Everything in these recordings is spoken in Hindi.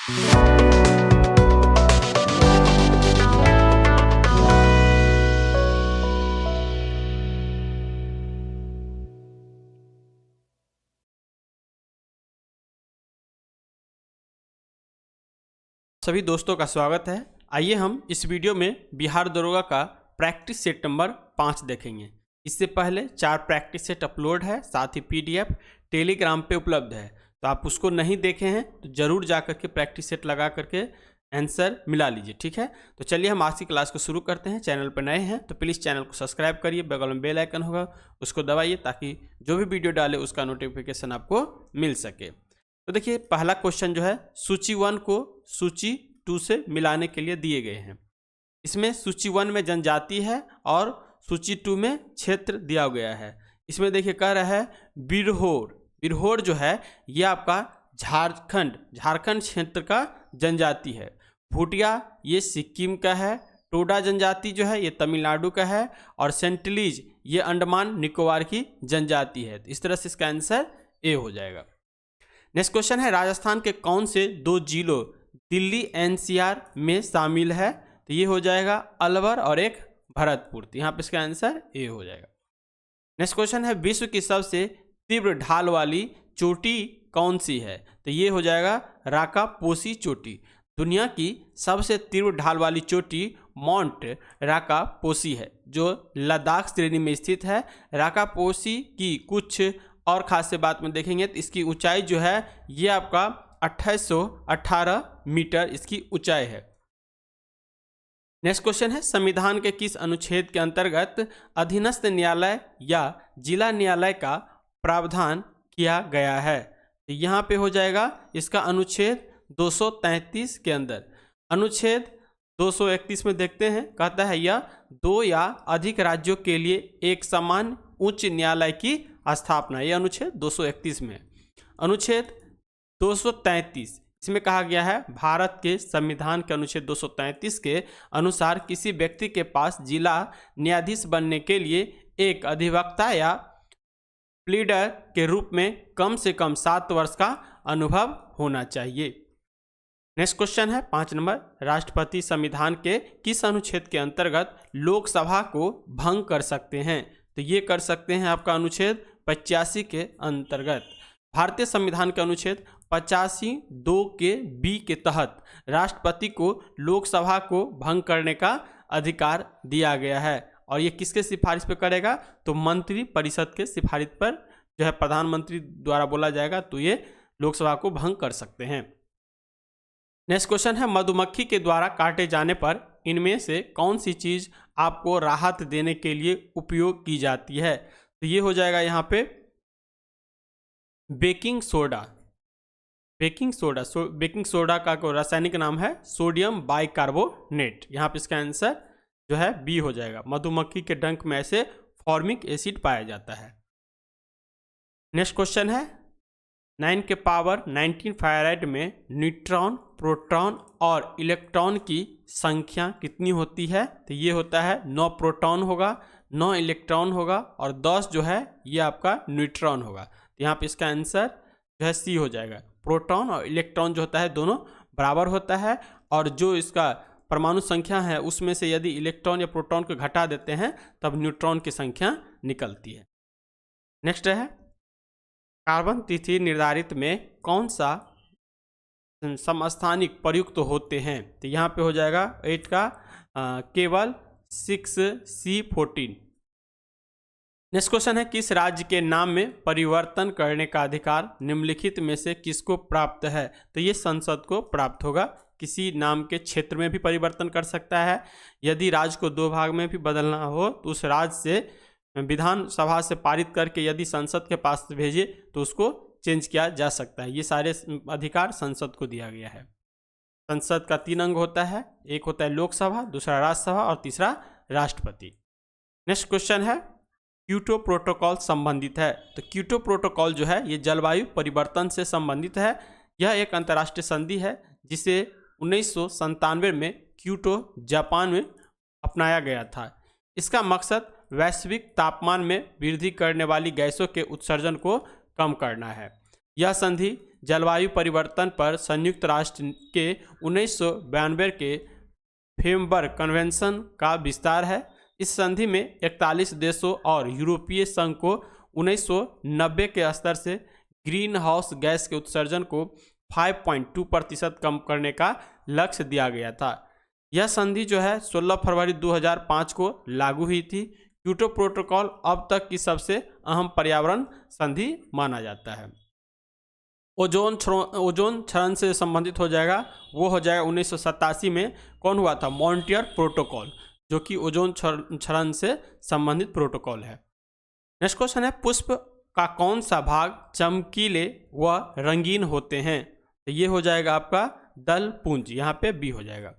सभी दोस्तों का स्वागत है। आइए हम इस वीडियो में बिहार दरोगा का प्रैक्टिस सेट नंबर 5 देखेंगे। इससे पहले 4 प्रैक्टिस सेट अपलोड है, साथ ही पीडीएफ टेलीग्राम पे उपलब्ध है, तो आप उसको नहीं देखे हैं तो ज़रूर जा करके प्रैक्टिस सेट लगा करके आंसर मिला लीजिए, ठीक है। तो चलिए हम आज की क्लास को शुरू करते हैं। चैनल पर नए हैं तो प्लीज़ चैनल को सब्सक्राइब करिए, बगल में बेल आइकन होगा उसको दबाइए ताकि जो भी वीडियो डाले उसका नोटिफिकेशन आपको मिल सके। तो देखिए पहला क्वेश्चन जो है सूची 1 को सूची 2 से मिलाने के लिए दिए गए हैं। इसमें सूची 1 में जनजाति है और सूची 2 में क्षेत्र दिया गया है। इसमें देखिए कह रहा है बिरहोर। बिरहोर जो है ये आपका झारखंड क्षेत्र का जनजाति है। भूटिया ये सिक्किम का है। टोडा जनजाति जो है ये तमिलनाडु का है और सेंटलीज ये अंडमान निकोबार की जनजाति है। तो इस तरह से इसका आंसर ए हो जाएगा। नेक्स्ट क्वेश्चन है राजस्थान के कौन से 2 जिलों दिल्ली एनसीआर में शामिल है? तो ये हो जाएगा अलवर और एक भरतपुर। तो यहाँ पे इसका आंसर ए हो जाएगा। नेक्स्ट क्वेश्चन है विश्व की सबसे तीव्र ढाल वाली चोटी कौन सी है? तो ये हो जाएगा राकापोसी चोटी। दुनिया की सबसे तीव्र ढाल वाली चोटी माउंट राकापोसी है जो लद्दाख श्रेणी में स्थित है। राकापोसी की कुछ और खास से बात में देखेंगे तो इसकी ऊंचाई जो है ये आपका 2818 मीटर इसकी ऊंचाई है। नेक्स्ट क्वेश्चन है संविधान के किस अनुच्छेद के अंतर्गत अधीनस्थ न्यायालय या जिला न्यायालय का प्रावधान किया गया है? तो यहाँ पे हो जाएगा इसका अनुच्छेद 233 के अंदर। अनुच्छेद 231 में देखते हैं, कहता है यह 2 या अधिक राज्यों के लिए एक समान उच्च न्यायालय की स्थापना। यह अनुच्छेद 231 में। अनुच्छेद 233 इसमें कहा गया है भारत के संविधान के अनुच्छेद 233 के अनुसार किसी व्यक्ति के पास जिला न्यायाधीश बनने के लिए एक अधिवक्ता या प्लीडर के रूप में कम से कम 7 वर्ष का अनुभव होना चाहिए। नेक्स्ट क्वेश्चन है 5 नंबर राष्ट्रपति संविधान के किस अनुच्छेद के अंतर्गत लोकसभा को भंग कर सकते हैं? तो ये कर सकते हैं आपका अनुच्छेद 85 के अंतर्गत। भारतीय संविधान के अनुच्छेद 85(2) के बी के तहत राष्ट्रपति को लोकसभा को भंग करने का अधिकार दिया गया है और ये किसके सिफारिश पे करेगा? तो मंत्री परिषद के सिफारिश पर जो है प्रधानमंत्री द्वारा बोला जाएगा तो ये लोकसभा को भंग कर सकते हैं। नेक्स्ट क्वेश्चन है मधुमक्खी के द्वारा काटे जाने पर इनमें से कौन सी चीज आपको राहत देने के लिए उपयोग की जाती है? तो ये हो जाएगा यहाँ पे बेकिंग सोडा। बेकिंग सोडा का रासायनिक नाम है सोडियम बाइकार्बोनेट। यहाँ पे इसका आंसर जो है बी हो जाएगा। मधुमक्खी के डंक में ऐसे फॉर्मिक एसिड पाया जाता है। नेक्स्ट क्वेश्चन है 9 के पावर 19 फेराइड में न्यूट्रॉन, प्रोटॉन और इलेक्ट्रॉन की संख्या कितनी होती है? तो ये होता है 9 प्रोटॉन होगा, 9 इलेक्ट्रॉन होगा और 10 जो है ये आपका न्यूट्रॉन होगा। तो यहाँ पे इसका आंसर जो है सी हो जाएगा। प्रोटॉन और इलेक्ट्रॉन जो होता है दोनों बराबर होता है और जो इसका परमाणु संख्या है उसमें से यदि इलेक्ट्रॉन या प्रोटॉन को घटा देते हैं तब न्यूट्रॉन की संख्या निकलती है। नेक्स्ट है कार्बन तिथि निर्धारित में कौन सा समस्थानिक प्रयुक्त होते हैं? तो यहाँ पे हो जाएगा 8 का केवल 6C14। नेक्स्ट क्वेश्चन है किस राज्य के नाम में परिवर्तन करने का अधिकार निम्नलिखित में से किसको प्राप्त है? तो ये संसद को प्राप्त होगा। किसी नाम के क्षेत्र में भी परिवर्तन कर सकता है। यदि राज्य को 2 भाग में भी बदलना हो तो उस राज्य से विधानसभा से पारित करके यदि संसद के पास भेजे तो उसको चेंज किया जा सकता है। ये सारे अधिकार संसद को दिया गया है। संसद का 3 अंग होता है, एक होता है लोकसभा, दूसरा राज्यसभा और तीसरा राष्ट्रपति। नेक्स्ट क्वेश्चन है क्योटो प्रोटोकॉल संबंधित है? तो क्योटो प्रोटोकॉल जो है ये जलवायु परिवर्तन से संबंधित है। यह एक अंतर्राष्ट्रीय संधि है जिसे 1997 में क्योटो जापान में अपनाया गया था। इसका मकसद वैश्विक तापमान में वृद्धि करने वाली गैसों के उत्सर्जन को कम करना है। यह संधि जलवायु परिवर्तन पर संयुक्त राष्ट्र के 1992 के फ्रेमवर्क कन्वेंशन का विस्तार है। इस संधि में 41 देशों और यूरोपीय संघ को 1990 के स्तर से ग्रीन हाउस गैस के उत्सर्जन को 5.2% कम करने का लक्ष्य दिया गया था। यह संधि जो है 16 फरवरी 2005 को लागू हुई थी। क्योटो प्रोटोकॉल अब तक की सबसे अहम पर्यावरण संधि माना जाता है। ओजोन क्षरण से संबंधित हो जाएगा, वो हो जाएगा 1987 में कौन हुआ था, मॉन्ट्रियल प्रोटोकॉल, जो कि ओजोन क्षरण से संबंधित प्रोटोकॉल है। नेक्स्ट क्वेश्चन है, पुष्प का कौन सा भाग चमकीले व रंगीन होते हैं? तो ये हो जाएगा आपका दल पुंज, यहाँ पे बी हो जाएगा।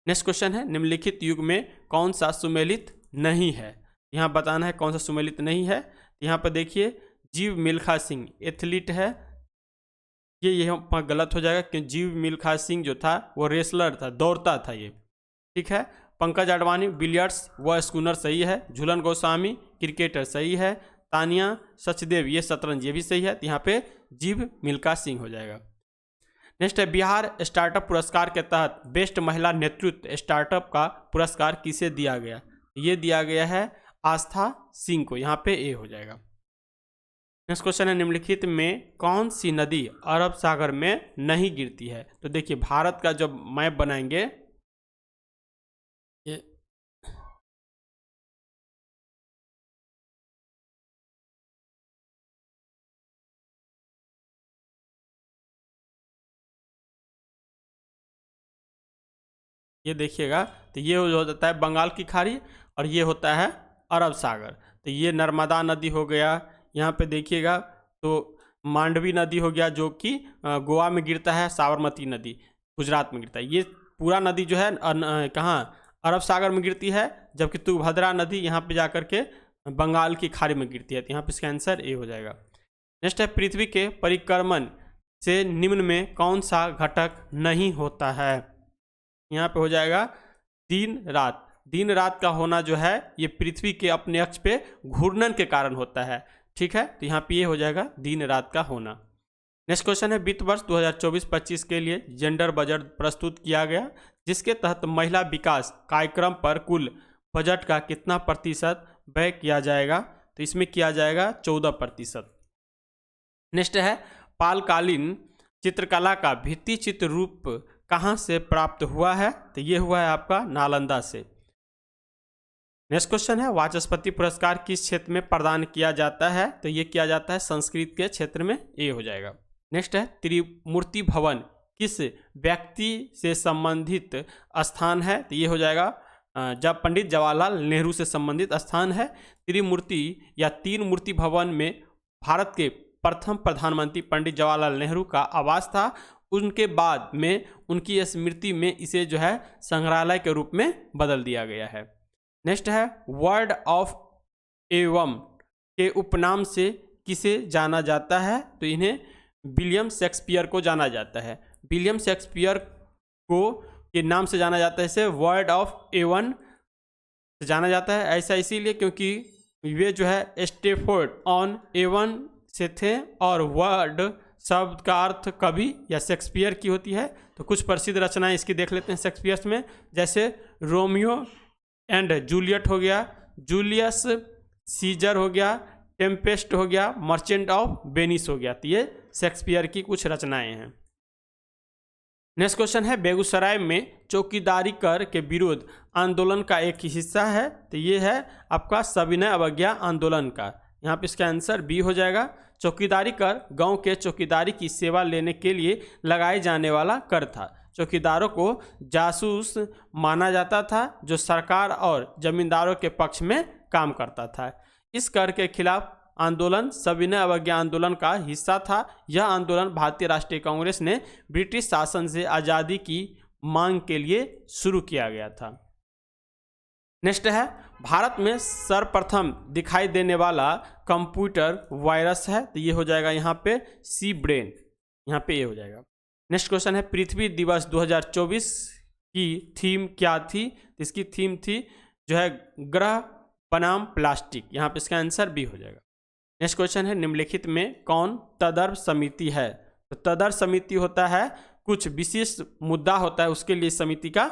नेक्स्ट क्वेश्चन है, निम्नलिखित युग में कौन सा सुमेलित नहीं है? यहाँ बताना है कौन सा सुमेलित नहीं है। यहाँ पर देखिए, जीव मिल्खा सिंह एथलीट है, ये यहाँ गलत हो जाएगा क्योंकि जीव मिल्खा सिंह जो था वो रेसलर था, दौड़ता था ये, ठीक है। पंकज अडवाणी बिलियर्ड्स व स्कूनर सही है। झूलन गोस्वामी क्रिकेटर सही है। तानिया सचदेव ये शतरंज, ये भी सही है। तो यहाँ पे जीव मिल्खा सिंह हो जाएगा। नेक्स्ट है, बिहार स्टार्टअप पुरस्कार के तहत बेस्ट महिला नेतृत्व स्टार्टअप का पुरस्कार किसे दिया गया? ये दिया गया है आस्था सिंह को, यहाँ पे ए हो जाएगा। नेक्स्ट क्वेश्चन है, निम्नलिखित में कौन सी नदी अरब सागर में नहीं गिरती है? तो देखिए, भारत का जब मैप बनाएंगे, ये देखिएगा, तो ये हो जाता है बंगाल की खाड़ी और ये होता है अरब सागर। तो ये नर्मदा नदी हो गया, यहाँ पे देखिएगा तो मांडवी नदी हो गया जो कि गोवा में गिरता है, साबरमती नदी गुजरात में गिरता है। ये पूरा नदी जो है कहाँ, अरब सागर में गिरती है, जबकि तुंगभद्रा नदी यहाँ पे जाकर के बंगाल की खाड़ी में गिरती है। तो यहाँ पे इसका आंसर ए हो जाएगा। नेक्स्ट है, पृथ्वी के परिक्रमण से निम्न में कौन सा घटक नहीं होता है? यहाँ पे हो जाएगा दिन रात। दिन रात का होना जो है ये पृथ्वी के अपने अक्ष पे घूर्णन के कारण होता है, ठीक है। तो यहाँ पे ये हो जाएगा दिन रात का होना। नेक्स्ट क्वेश्चन है, वित्त वर्ष 2024-25 के लिए जेंडर बजट प्रस्तुत किया गया, जिसके तहत महिला विकास कार्यक्रम पर कुल बजट का कितना प्रतिशत व्यय किया जाएगा? तो इसमें किया जाएगा 14%। नेक्स्ट है, पालकालीन चित्रकला का भित्ति चित्र रूप कहाँ से प्राप्त हुआ है? तो ये हुआ है आपका नालंदा से। नेक्स्ट क्वेश्चन है, वाचस्पति पुरस्कार किस क्षेत्र में प्रदान किया जाता है? तो ये किया जाता है संस्कृत के क्षेत्र में, ए हो जाएगा। नेक्स्ट है, त्रिमूर्ति भवन किस व्यक्ति से संबंधित स्थान है? तो ये हो जाएगा जब पंडित जवाहरलाल नेहरू से संबंधित स्थान है। त्रिमूर्ति या तीन मूर्ति भवन में भारत के प्रथम प्रधानमंत्री पंडित जवाहरलाल नेहरू का आवास था। उनके बाद में उनकी स्मृति में इसे जो है संग्रहालय के रूप में बदल दिया गया है। नेक्स्ट है, वर्ड ऑफ एवम के उपनाम से किसे जाना जाता है? तो इन्हें विलियम शेक्सपियर को जाना जाता है। विलियम शेक्सपियर को के नाम से जाना जाता है, इसे वर्ड ऑफ एवन से जाना जाता है। ऐसा इसीलिए क्योंकि वे जो है स्टेफोर्ड ऑन एवन से थे और वर्ड शब्द का अर्थ कवि या शेक्सपियर की होती है। तो कुछ प्रसिद्ध रचनाएं इसकी देख लेते हैं शेक्सपियर में, जैसे रोमियो एंड जूलियट हो गया, जूलियस सीजर हो गया, टेम्पेस्ट हो गया, मर्चेंट ऑफ वेनिस हो गया। तो ये शेक्सपियर की कुछ रचनाएं हैं। नेक्स्ट क्वेश्चन है, बेगूसराय में चौकीदारी कर के विरोध आंदोलन का एक हिस्सा है। तो ये है आपका सविनय अवज्ञा आंदोलन का, यहाँ पे इसका आंसर बी हो जाएगा। चौकीदारी कर गांव के चौकीदारी की सेवा लेने के लिए लगाए जाने वाला कर था। चौकीदारों को जासूस माना जाता था जो सरकार और जमींदारों के पक्ष में काम करता था। इस कर के खिलाफ आंदोलन सविनय अवज्ञा आंदोलन का हिस्सा था। यह आंदोलन भारतीय राष्ट्रीय कांग्रेस ने ब्रिटिश शासन से आज़ादी की मांग के लिए शुरू किया गया था। नेक्स्ट है, भारत में सर्वप्रथम दिखाई देने वाला कंप्यूटर वायरस है। तो ये हो जाएगा यहाँ पे सी ब्रेन, यहाँ पे ये हो जाएगा। नेक्स्ट क्वेश्चन है, पृथ्वी दिवस 2024 की थीम क्या थी? इसकी थीम थी जो है ग्रह बनाम प्लास्टिक, यहाँ पे इसका आंसर बी हो जाएगा। नेक्स्ट क्वेश्चन है, निम्नलिखित में कौन तदर्व समिति है? तो तदर्थ समिति होता है कुछ विशिष्ट मुद्दा होता है, उसके लिए समिति का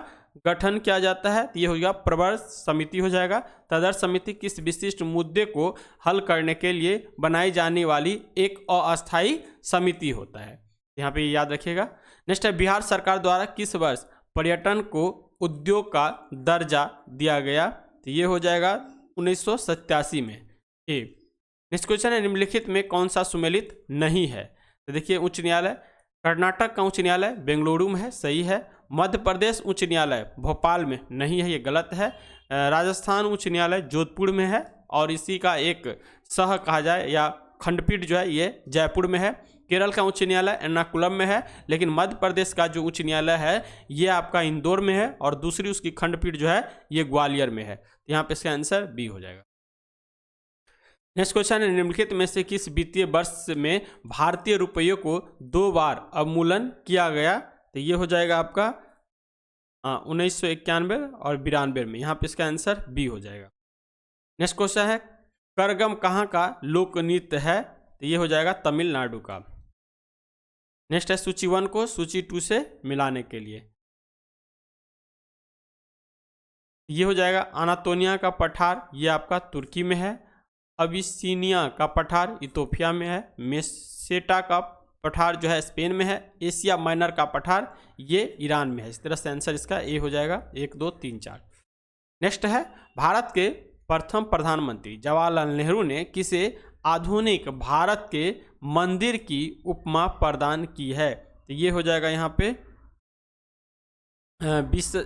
गठन किया जाता है। तो ये हो गया प्रवर समिति हो जाएगा। तदर्थ समिति किस विशिष्ट मुद्दे को हल करने के लिए बनाई जाने वाली एक अस्थायी समिति होता है, यहाँ पे याद रखिएगा। नेक्स्ट है बिहार सरकार द्वारा किस वर्ष पर्यटन को उद्योग का दर्जा दिया गया? तो ये हो जाएगा 1987 में। नेक्स्ट क्वेश्चन है निम्नलिखित में कौन सा सुमेलित नहीं है? तो देखिए उच्च न्यायालय कर्नाटक का उच्च न्यायालय बेंगलुरु में है, सही है। मध्य प्रदेश उच्च न्यायालय भोपाल में नहीं है, ये गलत है। राजस्थान उच्च न्यायालय जोधपुर में है और इसी का एक सह कहा जाए या खंडपीठ जो है ये जयपुर में है। केरल का उच्च न्यायालय एर्नाकुलम में है, लेकिन मध्य प्रदेश का जो उच्च न्यायालय है ये आपका इंदौर में है और दूसरी उसकी खंडपीठ जो है ये ग्वालियर में है। यहाँ पे इसका आंसर बी हो जाएगा। नेक्स्ट क्वेश्चन है निम्नलिखित में से किस वित्तीय वर्ष में भारतीय रुपये को 2 बार अवमूल्यन किया गया? तो ये हो जाएगा आपका 1991 और 92 में। यहाँ पे इसका आंसर बी हो जाएगा। नेक्स्ट क्वेश्चन है करगम कहाँ का लोक नृत्य है? तो ये हो जाएगा तमिलनाडु का। नेक्स्ट है सूची 1 को सूची 2 से मिलाने के लिए। ये हो जाएगा अनातोलिया का पठार, ये आपका तुर्की में है। अबिसिनिया का पठार इथोपिया में है। मेसेटा का पठार जो है स्पेन में है। एशिया माइनर का पठार ये ईरान में है। इस तरह से आंसर इसका ए हो जाएगा 1 2 3 4। नेक्स्ट है भारत के प्रथम प्रधानमंत्री जवाहरलाल नेहरू ने किसे आधुनिक भारत के मंदिर की उपमा प्रदान की है? तो ये हो जाएगा यहाँ पे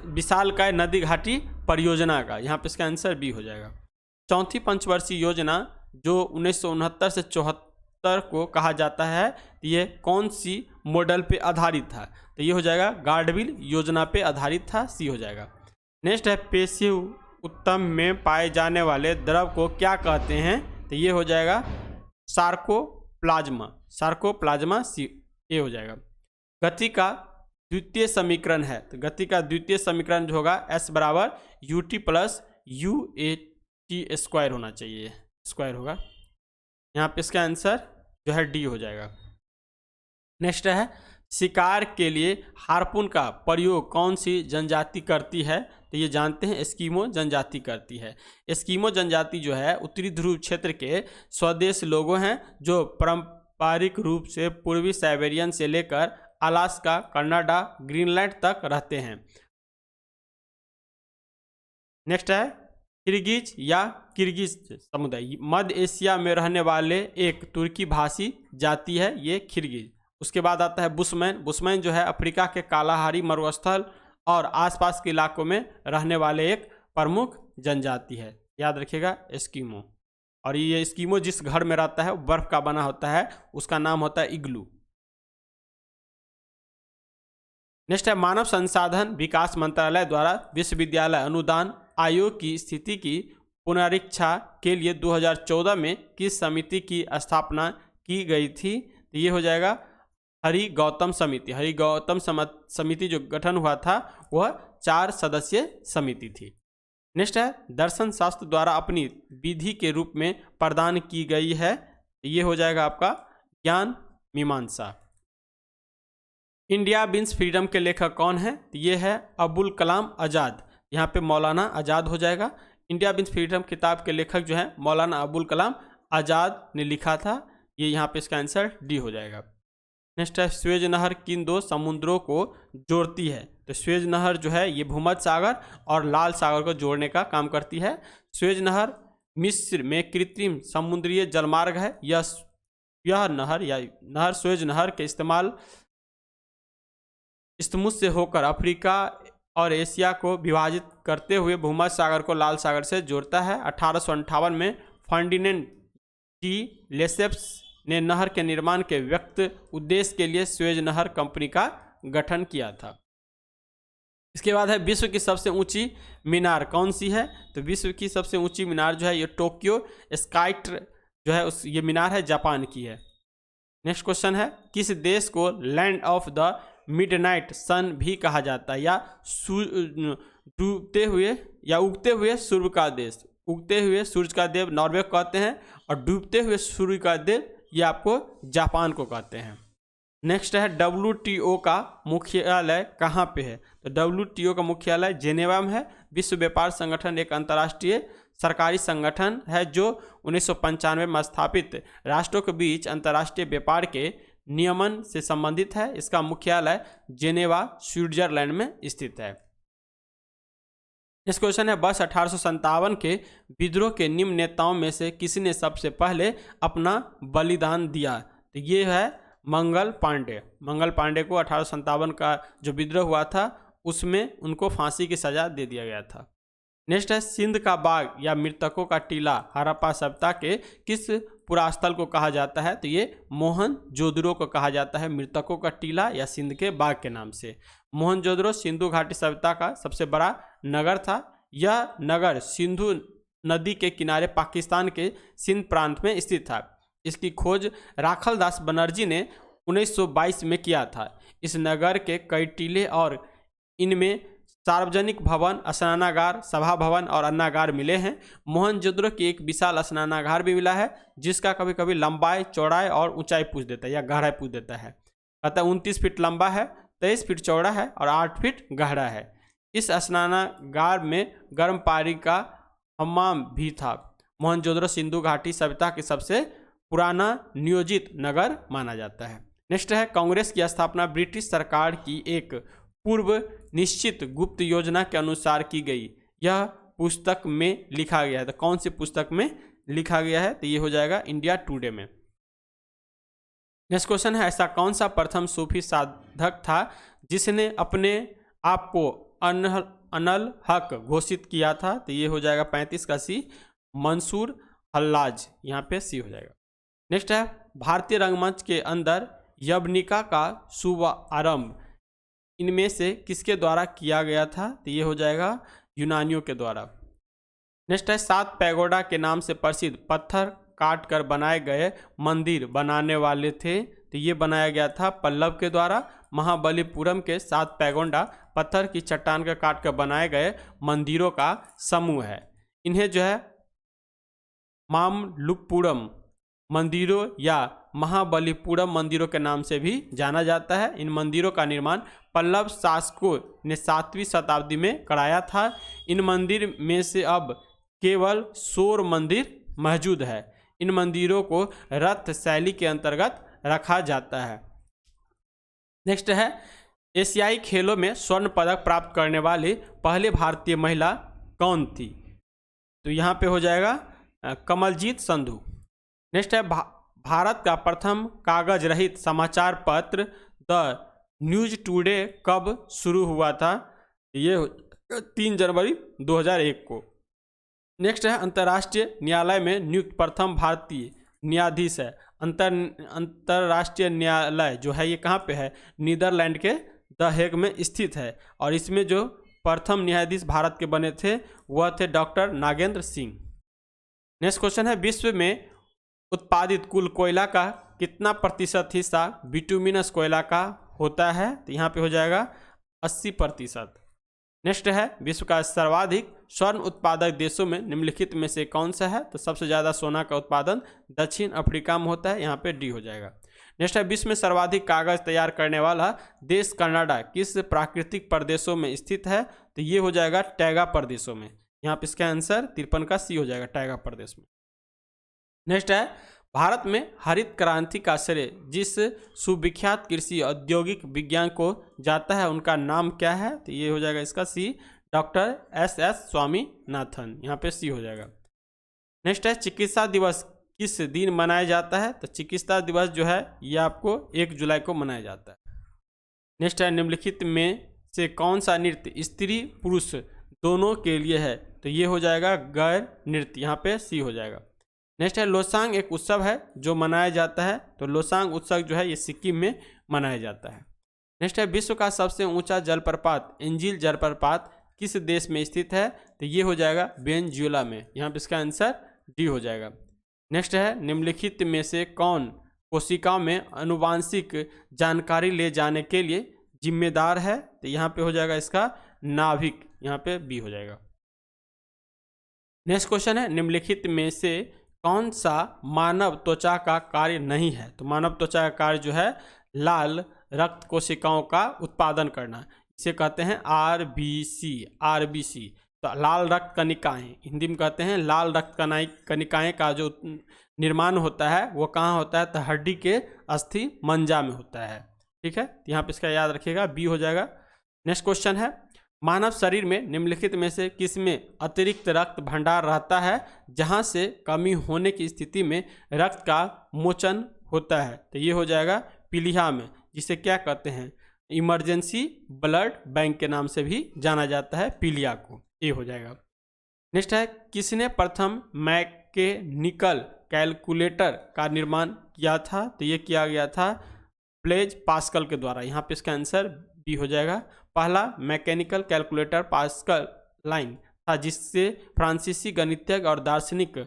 विशालकाय नदी घाटी परियोजना का। यहाँ पे इसका आंसर बी हो जाएगा। चौथी पंचवर्षीय योजना जो 1969 से 74 को कहा जाता है, ये कौन सी मॉडल पे आधारित था? तो ये हो जाएगा गार्डविल योजना पे आधारित था, सी हो जाएगा। नेक्स्ट है पेशिव उत्तम में पाए जाने वाले द्रव को क्या कहते हैं? तो ये हो जाएगा सार्कोप्लाज्मा, सार्कोप्लाज्मा सी ए हो जाएगा। गति का द्वितीय समीकरण है, तो गति का द्वितीय समीकरण जो होगा S बराबर ut प्लस UAT स्क्वायर होना चाहिए, स्क्वायर होगा। यहाँ पे इसका आंसर जो है डी हो जाएगा। नेक्स्ट है शिकार के लिए हार्पून का प्रयोग कौन सी जनजाति करती है? तो ये जानते हैं एस्किमो जनजाति करती है। एस्किमो जनजाति जो है उत्तरी ध्रुव क्षेत्र के स्वदेश लोगों हैं जो पारंपरिक रूप से पूर्वी साइबेरियन से लेकर अलास्का, कनाडा, ग्रीनलैंड तक रहते हैं। नेक्स्ट है किर्गिज या किर्गिज समुदाय मध्य एशिया में रहने वाले एक तुर्की भाषी जाति है, ये किर्गिज। उसके बाद आता है बुशमैन। बुशमैन जो है अफ्रीका के कालाहारी मरुस्थल और आसपास के इलाकों में रहने वाले एक प्रमुख जनजाति है, याद रखिएगा एस्किमो। और ये एस्किमो जिस घर में रहता है वो बर्फ का बना होता है, उसका नाम होता है इग्लू। नेक्स्ट है मानव संसाधन विकास मंत्रालय द्वारा विश्वविद्यालय अनुदान आयोग की स्थिति की पुनरीक्षा के लिए 2014 में किस समिति की स्थापना की गई थी? तो ये हो जाएगा हरि गौतम समिति। हरि गौतम समिति जो गठन हुआ था वह 4 सदस्यीय समिति थी। नेक्स्ट है दर्शन शास्त्र द्वारा अपनी विधि के रूप में प्रदान की गई है, ये हो जाएगा आपका ज्ञान मीमांसा। इंडिया विंस फ्रीडम के लेखक कौन है? ये है अबुल कलाम आज़ाद। यहाँ पे मौलाना आज़ाद हो जाएगा। इंडिया विंस फ्रीडम किताब के लेखक जो है मौलाना अबुल कलाम आज़ाद ने लिखा था, ये यहाँ पे इसका आंसर डी हो जाएगा। नेक्स्ट है स्वेज नहर किन 2 समुद्रों को जोड़ती है? तो स्वेज नहर जो है ये भूमध्य सागर और लाल सागर को जोड़ने का काम करती है। स्वेज नहर मिस्र में कृत्रिम समुद्रीय जलमार्ग है। यह नहर स्वेज नहर के इस्तेमाल इस्तमुस से होकर अफ्रीका और एशिया को विभाजित करते हुए भूमध्य सागर को लाल सागर से जोड़ता है। 1858 में फर्डिनेंड टी लेसेप्स ने नहर के निर्माण के व्यक्त उद्देश्य के लिए स्वेज नहर कंपनी का गठन किया था। इसके बाद है विश्व की सबसे ऊंची मीनार कौन सी है? तो विश्व की सबसे ऊंची मीनार जो है ये टोक्यो स्काई जो है ये मीनार है, जापान की है। नेक्स्ट क्वेश्चन है किस देश को लैंड ऑफ द मिडनाइट सन भी कहा जाता है या डूबते हुए या उगते हुए सूर्य का देश? उगते हुए सूर्य का देव नॉर्वे को कहते हैं और डूबते हुए सूर्य का देव ये आपको जापान को कहते हैं। नेक्स्ट है WTO का मुख्यालय कहाँ पे है? तो WTO का मुख्यालय जेनेवा में है। विश्व व्यापार संगठन एक अंतर्राष्ट्रीय सरकारी संगठन है जो 1995 में स्थापित राष्ट्रों के बीच अंतर्राष्ट्रीय व्यापार के नियमन से संबंधित है। इसका मुख्यालय जेनेवा स्विट्जरलैंड में स्थित है। नेक्स्ट क्वेश्चन है वर्ष 1857 के विद्रोह के निम्न नेताओं में से किसने सबसे पहले अपना बलिदान दिया? तो ये है मंगल पांडे। मंगल पांडे को 1857 का जो विद्रोह हुआ था उसमें उनको फांसी की सजा दे दिया गया था। नेक्स्ट है सिंध का बाग या मृतकों का टीला हड़प्पा सभ्यता के किस पुरास्थल को कहा जाता है? तो ये मोहनजोदड़ो को कहा जाता है मृतकों का टीला या सिंध के बाग के नाम से। मोहनजोदड़ो सिंधु घाटी सभ्यता का सबसे बड़ा नगर था। यह नगर सिंधु नदी के किनारे पाकिस्तान के सिंध प्रांत में स्थित था। इसकी खोज राखल दास बनर्जी ने 1922 में किया था। इस नगर के कई टीले और इनमें सार्वजनिक भवन, स्नानागार, सभा भवन और अन्नागार मिले हैं। मोहनजोदड़ो की एक विशाल स्नानागार भी मिला है जिसका कभी कभी लंबाई, चौड़ाई और ऊंचाई पूछ देता है या गहराई पूछ देता है। अतः 29 फीट लंबा है, 23 फीट चौड़ा है और 8 फीट गहरा है। इस स्नानागार में गर्म पानी का हम्माम भी था। मोहनजोदड़ो सिंधु घाटी सभ्यता के सबसे पुराना नियोजित नगर माना जाता है। नेक्स्ट है कांग्रेस की स्थापना ब्रिटिश सरकार की एक पूर्व निश्चित गुप्त योजना के अनुसार की गई। यह पुस्तक में लिखा गया है। तो कौन सी पुस्तक में लिखा गया है? तो ये हो जाएगा इंडिया टुडे में। नेक्स्ट क्वेश्चन है ऐसा कौन सा प्रथम सूफी साधक था जिसने अपने आप को अनल हक घोषित किया था? तो ये हो जाएगा 35 का सी, मंसूर हल्लाज। यहाँ पे सी हो जाएगा। नेक्स्ट है भारतीय रंगमंच के अंदर यवनिका का शुभारंभ इनमें से किसके द्वारा किया गया था? तो ये हो जाएगा यूनानियों के द्वारा। नेक्स्ट है 7 पैगोडा के नाम से प्रसिद्ध पत्थर काट कर बनाए गए मंदिर बनाने वाले थे। तो ये बनाया गया था पल्लव के द्वारा। महाबलीपुरम के 7 पैगोडा पत्थर की चट्टान का काट कर बनाए गए मंदिरों का समूह है। इन्हें जो है मामल्लपुरम मंदिरों या महाबलीपुरम मंदिरों के नाम से भी जाना जाता है। इन मंदिरों का निर्माण पल्लव शासकों ने 7वीं शताब्दी में कराया था। इन मंदिर में से अब केवल शोर मंदिर मौजूद है। इन मंदिरों को रथ शैली के अंतर्गत रखा जाता है। नेक्स्ट है एशियाई खेलों में स्वर्ण पदक प्राप्त करने वाली पहले भारतीय महिला कौन थी? तो यहाँ पे हो जाएगा कमलजीत संधू। नेक्स्ट है भारत का प्रथम कागज रहित समाचार पत्र द न्यूज टुडे कब शुरू हुआ था? ये 3 जनवरी 2001 को। नेक्स्ट है अंतर्राष्ट्रीय न्यायालय में नियुक्त प्रथम भारतीय न्यायाधीश है। अंतर्राष्ट्रीय न्यायालय जो है ये कहाँ पे है? नीदरलैंड के द हेग में स्थित है। और इसमें जो प्रथम न्यायाधीश भारत के बने थे वह थे doctor Nagendra Singh. Next question है विश्व में उत्पादित कुल कोयला का कितना प्रतिशत हिस्सा बिटुमिनस कोयला का होता है? तो यहाँ पे हो जाएगा 80%। नेक्स्ट है विश्व का सर्वाधिक स्वर्ण उत्पादक देशों में निम्नलिखित में से कौन सा है? तो सबसे ज़्यादा सोना का उत्पादन दक्षिण अफ्रीका में होता है। यहाँ पे डी हो जाएगा। नेक्स्ट है विश्व में सर्वाधिक कागज तैयार करने वाला देश कनाडा किस प्राकृतिक प्रदेशों में स्थित है? तो ये हो जाएगा टैगा प्रदेशों में। यहाँ पे इसका आंसर 53 का सी हो जाएगा, टैगा प्रदेश में। नेक्स्ट है भारत में हरित क्रांति का श्रेय जिस सुविख्यात कृषि औद्योगिक विज्ञान को जाता है उनका नाम क्या है? तो ये हो जाएगा इसका सी, डॉक्टर SS स्वामीनाथन। यहाँ पे सी हो जाएगा। नेक्स्ट है चिकित्सा दिवस किस दिन मनाया जाता है? तो चिकित्सा दिवस जो है ये आपको 1 जुलाई को मनाया जाता है। नेक्स्ट है निम्नलिखित में से कौन सा नृत्य स्त्री पुरुष दोनों के लिए है? तो ये हो जाएगा गैर नृत्य। यहाँ पे सी हो जाएगा। नेक्स्ट है लोसांग एक उत्सव है जो मनाया जाता है। तो लोसांग उत्सव जो है ये सिक्किम में मनाया जाता है। नेक्स्ट है विश्व का सबसे ऊंचा जलप्रपात एंजिल जलप्रपात किस देश में स्थित है? तो ये हो जाएगा वेनेजुएला में। यहाँ पे इसका आंसर डी हो जाएगा। नेक्स्ट है निम्नलिखित में से कौन कोशिकाओं में आनुवांशिक जानकारी ले जाने के लिए जिम्मेदार है? तो यहाँ पे हो जाएगा इसका नाभिक। यहाँ पे बी हो जाएगा। नेक्स्ट क्वेश्चन है निम्नलिखित में से कौन सा मानव त्वचा का कार्य नहीं है? तो मानव त्वचा का कार्य जो है लाल रक्त कोशिकाओं का उत्पादन करना, इसे कहते हैं आरबीसी। तो लाल रक्त कणिकाएं, हिंदी में कहते हैं लाल रक्त कणिकाएं का जो निर्माण होता है वो कहाँ होता है, तो हड्डी के अस्थि मंजा में होता है। ठीक है, यहाँ पे इसका याद रखिएगा, बी हो जाएगा। नेक्स्ट क्वेश्चन है, मानव शरीर में निम्नलिखित में से किसमें अतिरिक्त रक्त भंडार रहता है जहाँ से कमी होने की स्थिति में रक्त का मोचन होता है, तो ये हो जाएगा पीलिया में, जिसे क्या कहते हैं, इमरजेंसी ब्लड बैंक के नाम से भी जाना जाता है पीलिया को, ये हो जाएगा। नेक्स्ट है, किसने प्रथम मैकेनिकल कैलकुलेटर का निर्माण किया था, तो ये किया गया था ब्लेज पास्कल के द्वारा, यहाँ पे इसका आंसर बी हो जाएगा। पहला मैकेनिकल कैलकुलेटर पास्कल लाइन था, जिससे फ्रांसीसी गणितज्ञ और दार्शनिक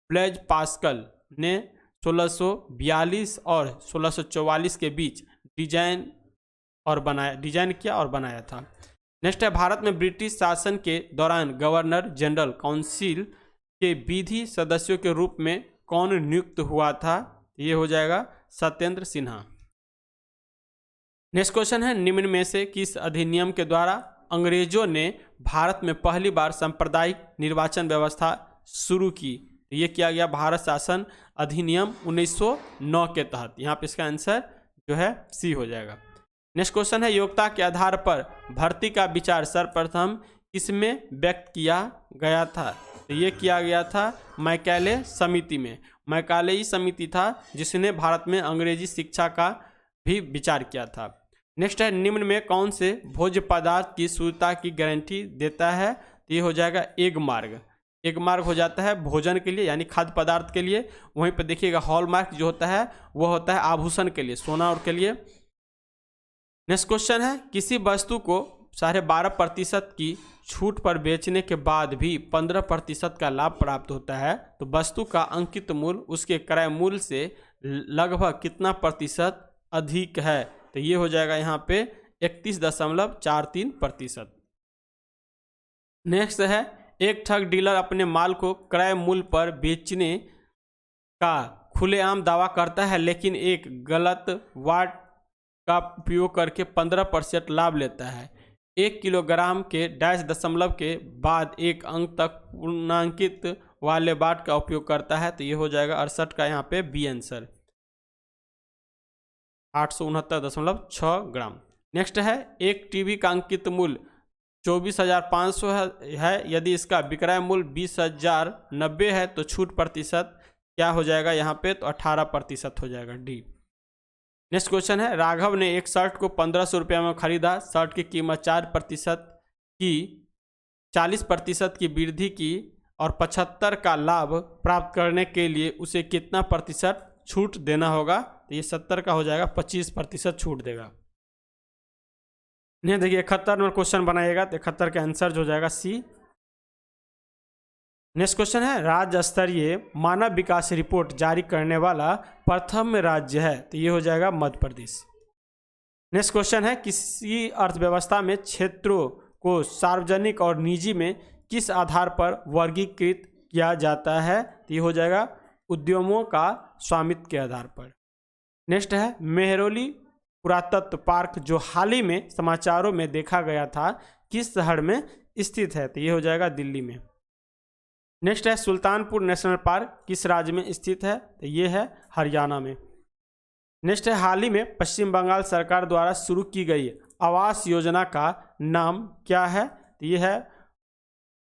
ब्लेज पास्कल ने 1642 और 1644 के बीच डिजाइन किया और बनाया था। नेक्स्ट है, भारत में ब्रिटिश शासन के दौरान गवर्नर जनरल काउंसिल के विधि सदस्यों के रूप में कौन नियुक्त हुआ था, ये हो जाएगा सत्येंद्र सिन्हा। नेक्स्ट क्वेश्चन है, निम्न में से किस अधिनियम के द्वारा अंग्रेजों ने भारत में पहली बार सांप्रदायिक निर्वाचन व्यवस्था शुरू की, ये किया गया भारत शासन अधिनियम 1909 के तहत, यहाँ पे इसका आंसर जो है सी हो जाएगा। नेक्स्ट क्वेश्चन है, योग्यता के आधार पर भर्ती का विचार सर्वप्रथम किसमें व्यक्त किया गया था, तो ये किया गया था मैकाले समिति में। मैकाले समिति था जिसने भारत में अंग्रेजी शिक्षा का भी विचार किया था। नेक्स्ट है, निम्न में कौन से भोज्य पदार्थ की शुद्धता की गारंटी देता है, तो ये हो जाएगा एग मार्ग। एग मार्ग हो जाता है भोजन के लिए यानी खाद्य पदार्थ के लिए, वहीं पर देखिएगा हॉलमार्क जो होता है वो होता है आभूषण के लिए, सोना और के लिए। नेक्स्ट क्वेश्चन है, किसी वस्तु को 12.5% की छूट पर बेचने के बाद भी 15% का लाभ प्राप्त होता है, तो वस्तु का अंकित मूल्य उसके क्रय मूल्य से लगभग कितना प्रतिशत अधिक है, तो ये हो जाएगा यहाँ पे 31.43%। नेक्स्ट है, एक ठग डीलर अपने माल को क्रय मूल्य पर बेचने का खुलेआम दावा करता है, लेकिन एक गलत वाट का उपयोग करके 15% लाभ लेता है। 1 किलोग्राम के डैश दशमलव के बाद एक अंक तक पूर्णांकित वाले बाट का उपयोग करता है, तो ये हो जाएगा 68 का यहाँ पे बी आंसर, 869.6 ग्राम। नेक्स्ट है, एक टीवी का अंकित मूल्य 24,500 है, यदि इसका विक्रय मूल्य 20,090 है तो छूट प्रतिशत क्या हो जाएगा यहाँ पे, तो 18% हो जाएगा, डी। नेक्स्ट क्वेश्चन है, राघव ने एक शर्ट को 1500 रुपये में खरीदा, शर्ट की कीमत 40% की वृद्धि की और 75 का लाभ प्राप्त करने के लिए उसे कितना प्रतिशत छूट देना होगा, तो ये 70 का हो जाएगा, 25% छूट देगा। नहीं देखिए 71 में क्वेश्चन बनाइएगा तो 71 का आंसर हो जाएगा सी। नेक्स्ट क्वेश्चन है, राज्य स्तरीय मानव विकास रिपोर्ट जारी करने वाला प्रथम राज्य है, तो ये हो जाएगा मध्य प्रदेश। नेक्स्ट क्वेश्चन है, किसी अर्थव्यवस्था में क्षेत्रों को सार्वजनिक और निजी में किस आधार पर वर्गीकृत किया जाता है, तो ये हो जाएगा उद्यमों का स्वामित्व के आधार पर। नेक्स्ट है, मेहरौली पुरातत्व पार्क जो हाल ही में समाचारों में देखा गया था किस शहर में स्थित है, तो ये हो जाएगा दिल्ली में। नेक्स्ट है, सुल्तानपुर नेशनल पार्क किस राज्य में स्थित है, तो ये है हरियाणा में। नेक्स्ट है, हाल ही में पश्चिम बंगाल सरकार द्वारा शुरू की गई आवास योजना का नाम क्या है, तो ये है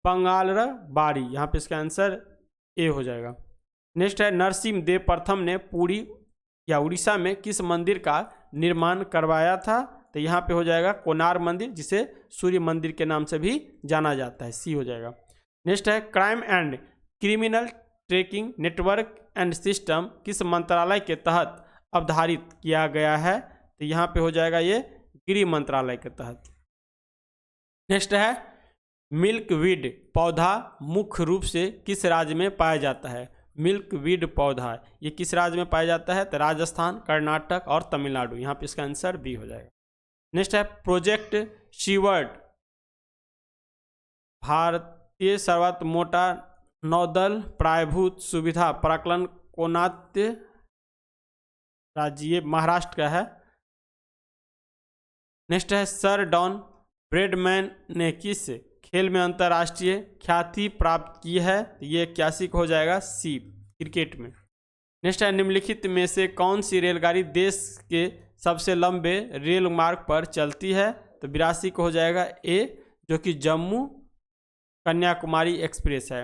बंगालरा बाड़ी, यहाँ पे इसका आंसर ए हो जाएगा। नेक्स्ट है, नरसिंह देव प्रथम ने पुरी या उड़ीसा में किस मंदिर का निर्माण करवाया था, तो यहाँ पे हो जाएगा कोणार्क मंदिर, जिसे सूर्य मंदिर के नाम से भी जाना जाता है, सी हो जाएगा। नेक्स्ट है, crime and criminal tracking network and system किस मंत्रालय के तहत अवधारित किया गया है, तो यहाँ पे हो जाएगा ये गृह मंत्रालय के तहत। नेक्स्ट है, मिल्कवीड पौधा मुख्य रूप से किस राज्य में पाया जाता है, मिल्कवीड पौधा ये किस राज्य में पाया जाता है, तो राजस्थान, कर्नाटक और तमिलनाडु, यहाँ पे इसका आंसर बी हो जाएगा। नेक्स्ट है, प्रोजेक्ट शीवर्ड भारतीय सर्वत्र मोटा नौदल प्रायभूत सुविधा प्राकलन कोणात्य राज्य, ये महाराष्ट्र का है, नेक्स्ट है सर डॉन ब्रैडमैन ने किस खेल में अंतर्राष्ट्रीय ख्याति प्राप्त की है? ये 81 को हो जाएगा सी, क्रिकेट में। नेक्स्ट है निम्नलिखित में से कौन सी रेलगाड़ी देश के सबसे लंबे रेल मार्ग पर चलती है? तो 82 को हो जाएगा ए, जो कि जम्मू कन्याकुमारी एक्सप्रेस है।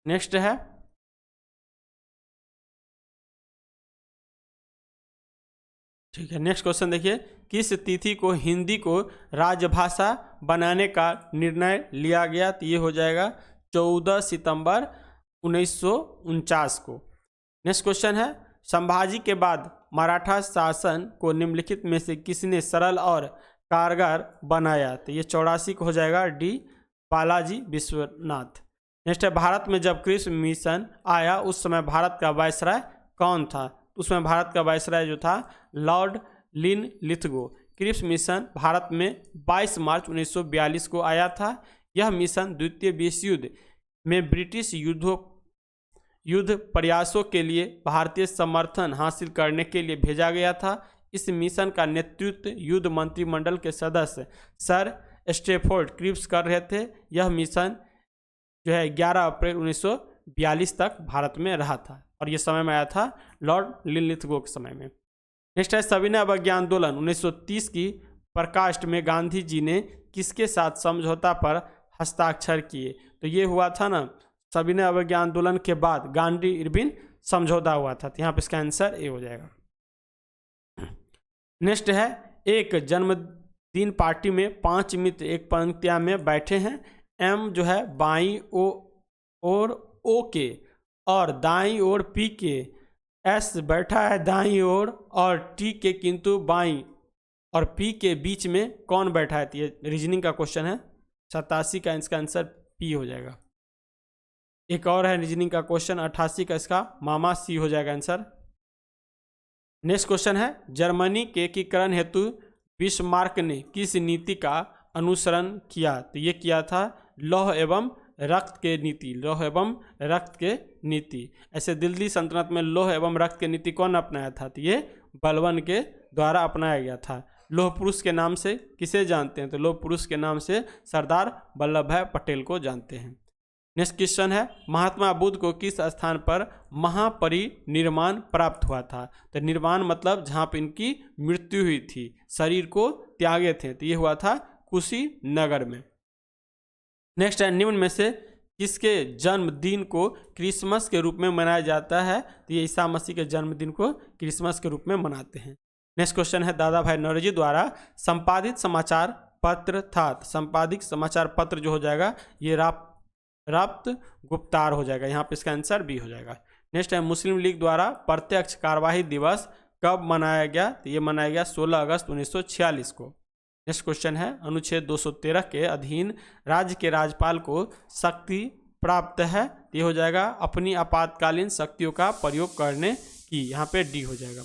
नेक्स्ट है ठीक है, नेक्स्ट क्वेश्चन देखिए, किस तिथि को हिंदी को राजभाषा बनाने का निर्णय लिया गया? तो ये हो जाएगा 14 सितंबर 1949 को। नेक्स्ट क्वेश्चन है, संभाजी के बाद मराठा शासन को निम्नलिखित में से किसने सरल और कारगर बनाया? तो ये 84 को हो जाएगा डी, बालाजी विश्वनाथ। नेक्स्ट है, भारत में जब क्रिप्स मिशन आया उस समय भारत का वायसराय कौन था? उसमें भारत का वायसराय जो था Lord Linlithgow. Cripps mission Bharat में 22 मार्च 1942 को आया था। यह मिशन द्वितीय विश्व युद्ध में ब्रिटिश युद्ध प्रयासों के लिए भारतीय समर्थन हासिल करने के लिए भेजा गया था। इस मिशन का नेतृत्व युद्ध मंत्रिमंडल के सदस्य सर स्टैफोर्ड क्रिप्स कर रहे थे। यह मिशन जो है 11 अप्रैल 1942 तक भारत में रहा था और यह समय में आया था लॉर्ड लिनलिथगो के समय में। नेक्स्ट है, सविनय अवज्ञा आंदोलन 1930 की प्रकाष्ठ में गांधी जी ने किसके साथ समझौता पर हस्ताक्षर किए? तो ये हुआ था ना सविनय अवज्ञा आंदोलन के बाद गांधी इरविन समझौता हुआ था। तो यहाँ पे इसका आंसर ए हो जाएगा। नेक्स्ट है, एक जन्मदिन पार्टी में 5 मित्र एक पंक्तियाँ में बैठे हैं। एम जो है बाईं ओर ओ के और दाईं ओर पी के, एस बैठा है दाईं ओर और टी के किंतु बाईं और पी के बीच में कौन बैठा है? ये रीजनिंग का क्वेश्चन है। 87 का इसका आंसर पी हो जाएगा। एक और है रीजनिंग का क्वेश्चन 88 का, इसका मामा सी हो जाएगा आंसर। नेक्स्ट क्वेश्चन है, जर्मनी के एकीकरण हेतु बिस्मार्क ने किस नीति का अनुसरण किया? तो ये किया था लौह एवं रक्त के नीति, लौह एवं रक्त के नीति। ऐसे दिल्ली सल्तनत में लौह एवं रक्त के नीति कौन अपनाया था? तो ये बलबन के द्वारा अपनाया गया था। लौह पुरुष के नाम से किसे जानते हैं? तो लौह पुरुष के नाम से सरदार वल्लभ भाई पटेल को जानते हैं। नेक्स्ट क्वेश्चन है, महात्मा बुद्ध को किस स्थान पर महापरिनिर्वाण प्राप्त हुआ था? तो निर्वाण मतलब जहाँ पर इनकी मृत्यु हुई थी, शरीर को त्यागे थे, तो ये हुआ था कुशीनगर में। नेक्स्ट है, निम्न में से किसके जन्मदिन को क्रिसमस के रूप में मनाया जाता है? तो ये ईसा मसीह के जन्मदिन को क्रिसमस के रूप में मनाते हैं। नेक्स्ट क्वेश्चन है, दादा भाई नौरोजी द्वारा संपादित समाचार पत्र था। संपादित समाचार पत्र जो हो जाएगा ये राप्त गुप्तार हो जाएगा। यहाँ पे इसका आंसर बी हो जाएगा। नेक्स्ट है, मुस्लिम लीग द्वारा प्रत्यक्ष कार्यवाही दिवस कब मनाया गया? तो ये मनाया गया 16 अगस्त 1946 को। नेक्स्ट क्वेश्चन है, अनुच्छेद 213 के अधीन राज्य के राज्यपाल को शक्ति प्राप्त है? ये हो जाएगा अपनी आपातकालीन शक्तियों का प्रयोग करने की। यहाँ पे डी हो जाएगा।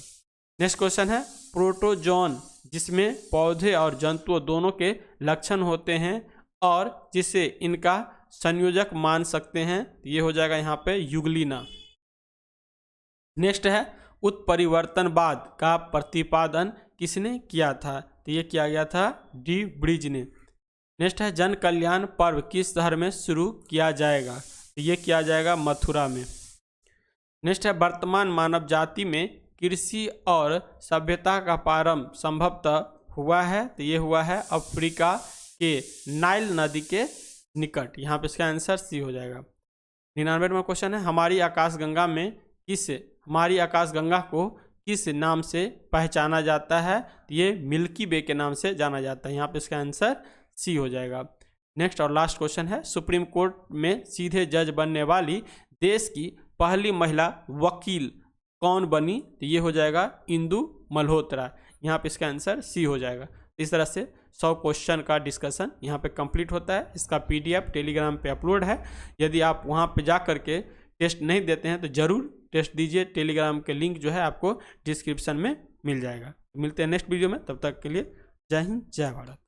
नेक्स्ट क्वेश्चन है, प्रोटोजोन जिसमें पौधे और जंतुओं दोनों के लक्षण होते हैं और जिसे इनका संयोजक मान सकते हैं, ये हो जाएगा यहाँ पे यूग्लिना। नेक्स्ट है, उत्परिवर्तनवाद का प्रतिपादन किसने किया था? तो ये किया गया था डी ब्रिज ने। नेक्स्ट है, जन कल्याण पर्व किस शहर में शुरू किया जाएगा? तो ये किया जाएगा मथुरा में। नेक्स्ट है, वर्तमान मानव जाति में कृषि और सभ्यता का प्रारंभ संभवतः हुआ है? तो ये हुआ है अफ्रीका के नाइल नदी के निकट। यहाँ पे इसका आंसर सी हो जाएगा। 99वां क्वेश्चन है, हमारी आकाशगंगा को किस नाम से पहचाना जाता है? ये मिल्की वे के नाम से जाना जाता है। यहाँ पे इसका आंसर सी हो जाएगा। नेक्स्ट और लास्ट क्वेश्चन है, सुप्रीम कोर्ट में सीधे जज बनने वाली देश की पहली महिला वकील कौन बनी? तो ये हो जाएगा इंदु मल्होत्रा। यहाँ पे इसका आंसर सी हो जाएगा। इस तरह से 100 क्वेश्चन का डिस्कशन यहाँ पे कंप्लीट होता है। इसका PDF टेलीग्राम पे अपलोड है। यदि आप वहाँ पे जा करके टेस्ट नहीं देते हैं तो ज़रूर टेस्ट दीजिए। टेलीग्राम के लिंक जो है आपको डिस्क्रिप्शन में मिल जाएगा। मिलते हैं नेक्स्ट वीडियो में, तब तक के लिए जय हिंद जय भारत।